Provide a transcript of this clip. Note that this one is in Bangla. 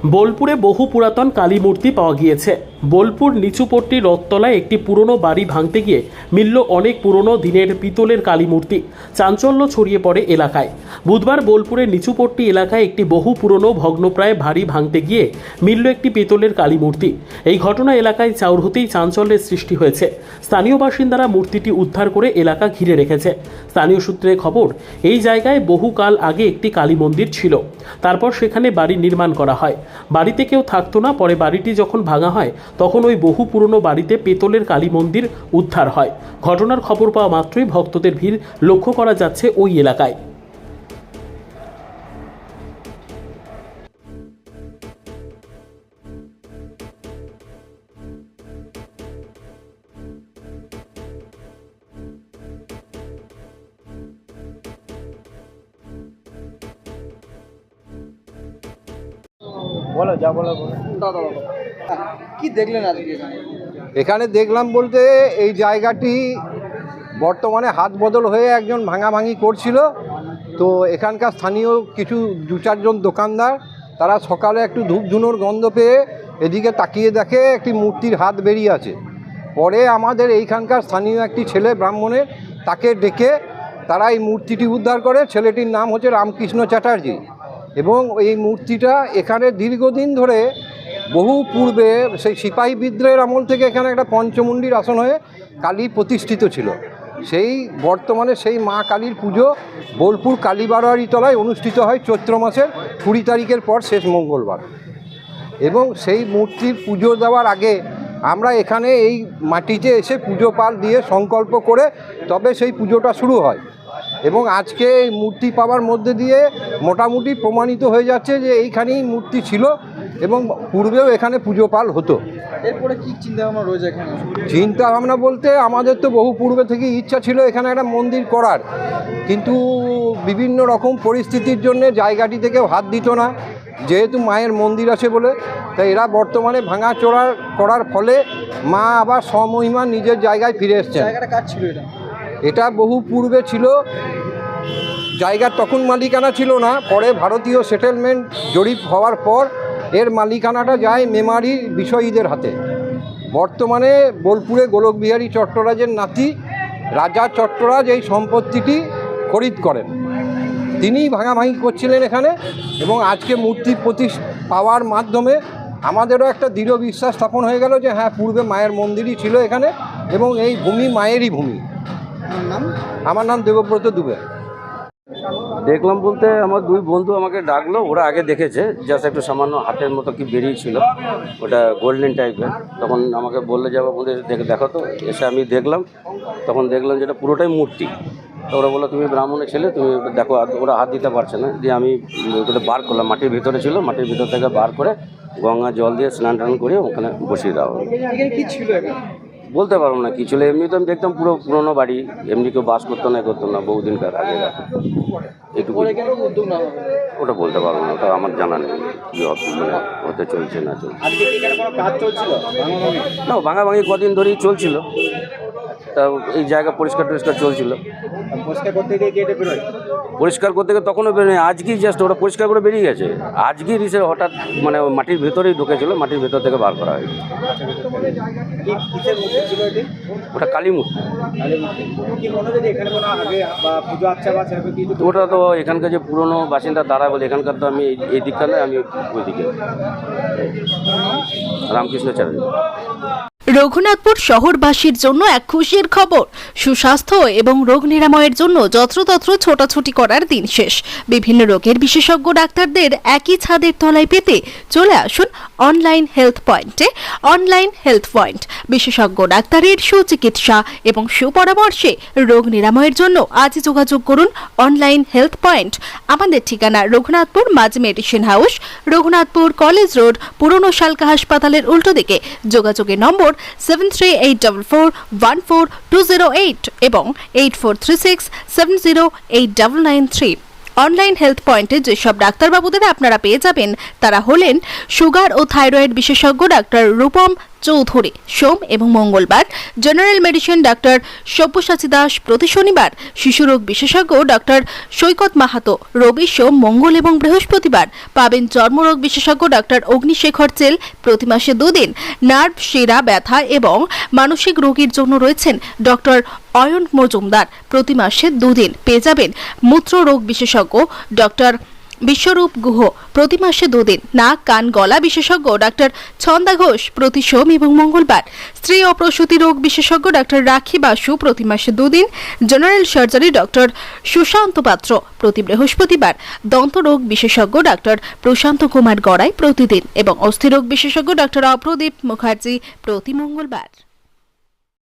বোলপুরে বহু পুরাতন কালী মূর্তি পাওয়া গিয়েছে। বোলপুর নিচুপট্টি রথতলায় একটি পুরনো বাড়ি ভাঙতে গিয়ে মিলল অনেক পুরনো দিনের পিতলের কালী মূর্তি। চাঞ্চল্য ছড়িয়ে পড়ে এলাকায়। বুধবার বোলপুরের নিচুপট্টি এলাকায় একটি বহু পুরনো ভগ্নপ্রায় বাড়ি ভাঙতে গিয়ে মিলল একটি পিতলের কালী মূর্তি। এই ঘটনা এলাকায় চাউর হতেই চাঞ্চল্যের সৃষ্টি হয়েছে। স্থানীয় বাসিন্দারা মূর্তিটি উদ্ধার করে এলাকা ঘিরে রেখেছে। স্থানীয় সূত্রে খবর, এই জায়গায় বহুকাল আগে একটি কালী মন্দির ছিল। তারপর সেখানে বাড়ি নির্মাণ করা হয়। বাড়িতে কেউ থাকতো না। পরে বাড়িটি যখন ভাঙা হয় তখন ওই বহু পুরনো বাড়িতে পেতলের কালী মন্দির উদ্ধার হয়। ঘটনার খবর পাওয়া মাত্রই ভক্তদের ভিড় লক্ষ্য করা যাচ্ছে ওই এলাকায়। বলো যা বলো বলো। কি দেখলেন আজকে এখানে? এখানে দেখলাম বলতে এই জায়গাটি বর্তমানে হাত বদল হয়ে একজন ভাঙাভাঙি করছিল। তো এখানকার স্থানীয় কিছু 2-4 জন দোকানদার তারা সকালে একটু ধূপ ধুনোর গন্ধ পেয়ে এদিকে তাকিয়ে দেখে একটি মূর্তির হাত বেরিয়ে আছে। পরে আমাদের এইখানকার স্থানীয় একটি ছেলে ব্রাহ্মণের তাকে ডেকে তারা এই মূর্তিটি উদ্ধার করে। ছেলেটির নাম হচ্ছে রামকৃষ্ণ চ্যাটার্জি। এবং এই মূর্তিটা এখানে দীর্ঘদিন ধরে বহু পূর্বে সেই সিপাহী বিদ্রোহের আমল থেকে এখানে একটা পঞ্চমুণ্ডির আসন হয়ে কালী প্রতিষ্ঠিত ছিল। সেই বর্তমানে সেই মা কালীর পুজো বোলপুর কালীবাড়ারি তলায় অনুষ্ঠিত হয় চৈত্র মাসের 20 তারিখের পর শেষ মঙ্গলবার। এবং সেই মূর্তির পুজো দেওয়ার আগে আমরা এখানে এই মাটিতে এসে পুজো পাল দিয়ে সংকল্প করে তবে সেই পুজোটা শুরু হয়। এবং আজকে এই মূর্তি পাওয়ার মধ্যে দিয়ে মোটামুটি প্রমাণিত হয়ে যাচ্ছে যে এইখানেই মূর্তি ছিল এবং পূর্বেও এখানে পুজো পাল হতো। এরপরে কি চিন্তা ভাবনা রয়েছে এখানে? চিন্তা ভাবনা বলতে আমাদের তো বহু পূর্বে থেকেই ইচ্ছা ছিল এখানে একটা মন্দির করার, কিন্তু বিভিন্ন রকম পরিস্থিতির জন্য জায়গাটি থেকেও হাত দিত না, যেহেতু মায়ের মন্দির আছে বলে। তাই এরা বর্তমানে ভাঙাচোরা করার ফলে মা আবার স্বমহিমা নিজের জায়গায় ফিরে এসছে। জায়গাটা কার ছিল এটা? এটা বহু পূর্বে ছিল, জায়গার তখন মালিকানা ছিল না। পরে ভারতীয় সেটেলমেন্ট জরিপ হওয়ার পর এর মালিকানাটা যায় মেমারির বিষয়ীদের হাতে। বর্তমানে বোলপুরে গোলকবিহারী চট্টরাজের নাতি রাজা চট্টরাজ এই সম্পত্তিটি খরিদ করেন। তিনিই ভাঙাভাঙি করছিলেন এখানে। এবং আজকে মূর্তি পাওয়ার মাধ্যমে আমাদেরও একটা দৃঢ় বিশ্বাস স্থাপন হয়ে গেল যে হ্যাঁ, পূর্বে মায়ের মন্দিরই ছিল এখানে এবং এই ভূমি মায়েরই ভূমি। আমার নাম দেবব্রত দুবে। দেখলাম বলতে আমার 2 বন্ধু আমাকে ডাকলো, ওরা আগে দেখেছে, জাস্ট একটু সামান্য হাতের মতো কি বেরিয়েছিল, ওটা গোল্ডেন টাইপের। তখন আমাকে বললে যাবো বলতে দেখো তো। এসে আমি দেখলাম, তখন দেখলাম যেটা পুরোটাই মূর্তি। তো ওরা বললো তুমি ব্রাহ্মণের ছেলে, তুমি দেখো। ওরা হাত দিতে পারছে না, দিয়ে আমি ওটা বার করলাম। মাটির ভিতরে ছিল, মাটির ভিতর থেকে বার করে গঙ্গা জল দিয়ে স্নান টান করে ওখানে বসিয়ে দেওয়া হলো। এখানে কি ছিল এখানে? বলতে পারবো না কি ছিল। এমনি তো আমি দেখতাম পুরো পুরোনো বাড়ি, এমনি কেউ বাস করতো না বহুদিনকার আগে। এটুকু ওটা বলতে পারবো না, ওটা আমার জানা নেই কী মানে হতে চলছে না চলছে। না, ভাঙাভাঙি কদিন ধরেই চলছিল। তা এই জায়গা পরিষ্কার চলছিল। পরিষ্কার করতে গিয়ে তখনও বেরোয়, আজকেই জাস্ট ওরা পরিষ্কার করে বেরিয়ে গেছে। আজকেই রিসে হঠাৎ মানে মাটির ভেতরেই ঢুকেছিল, মাটির ভেতর থেকে বার করা হয়েছে। ওটা কালী মূর্তি। ওটা তো এখানকার যে পুরনো বাসিন্দা তারা বলে, এখানকার তো আমি এই দিকটা নয়, আমি ওই দিকে। রামকৃষ্ণ চ্যাটার্জি। রঘুনাথপুর শহরবাসীর জন্য এক খুশির খবর। সুস্বাস্থ্য এবং রোগ নিরাময়ের জন্য যত্রতত্র ছোটাছুটি করার দিন শেষ। বিভিন্ন রোগের বিশেষজ্ঞ ডাক্তারদের একই ছাদের তলায় পেতে চলে আসুন অনলাইন হেলথ পয়েন্টে। অনলাইন হেলথ পয়েন্ট বিশেষজ্ঞ ডাক্তারের সুচিকিৎসা এবং সুপরামর্শে রোগ নিরাময়ের জন্য আজই যোগাযোগ করুন অনলাইন হেলথ পয়েন্ট। আমাদের ঠিকানা রঘুনাথপুর মাঝ medicine house, Raghunathpur college road, পুরনো শালকা হাসপাতালের উল্টো দিকে। যোগাযোগের নম্বর 7384414208 এবং 8436708993। অনলাইন হেলথ পয়েন্টে যেসব ডাক্তারবাবুদের আপনারা পেয়ে যাবেন তারা হলেন সুগার ও থাইরয়েড বিশেষজ্ঞ ডাক্তার রূপম চৌধুরী সোম এবং মঙ্গলবার, general medicine doctor Sabyasachi Das প্রতি শনিবার, শিশুরোগ বিশেষজ্ঞ ডাক্তার সৈকত মাহাতো রবি, সোম, মঙ্গল এবং বৃহস্পতিবার পাবেন। চর্মরোগ বিশেষজ্ঞ ডাক্তার অগ্নিশেখর চেল প্রতি মাসে 2 দিন। নার্ভ, শিরা ব্যথা এবং মানসিক রোগীর জন্য রয়েছেন ডক্টর অয়ন মজুমদার প্রতি মাসে 2 দিন। পেয়ে যাবেন মূত্র রোগ বিশেষজ্ঞ ডক্টর বিশ্বরূপ গুহ প্রতি মাসে 2 দিন। নাক, কান, গলা বিশেষজ্ঞ ডাক্তার ছন্দা ঘোষ প্রতি সোম এবং মঙ্গলবার। স্ত্রী ও প্রসূতি রোগ বিশেষজ্ঞ ডাক্তার রাখি বাসু প্রতি মাসে 2 দিন। জেনারেল সার্জারি ডক্টর সুশান্ত পাত্র প্রতি বৃহস্পতিবার। দন্ত রোগ বিশেষজ্ঞ ডাক্তার প্রশান্ত কুমার গড়াই প্রতিদিন এবং অস্থিরোগ বিশেষজ্ঞ ডাক্তার অপ্রদীপ মুখার্জি প্রতি মঙ্গলবার।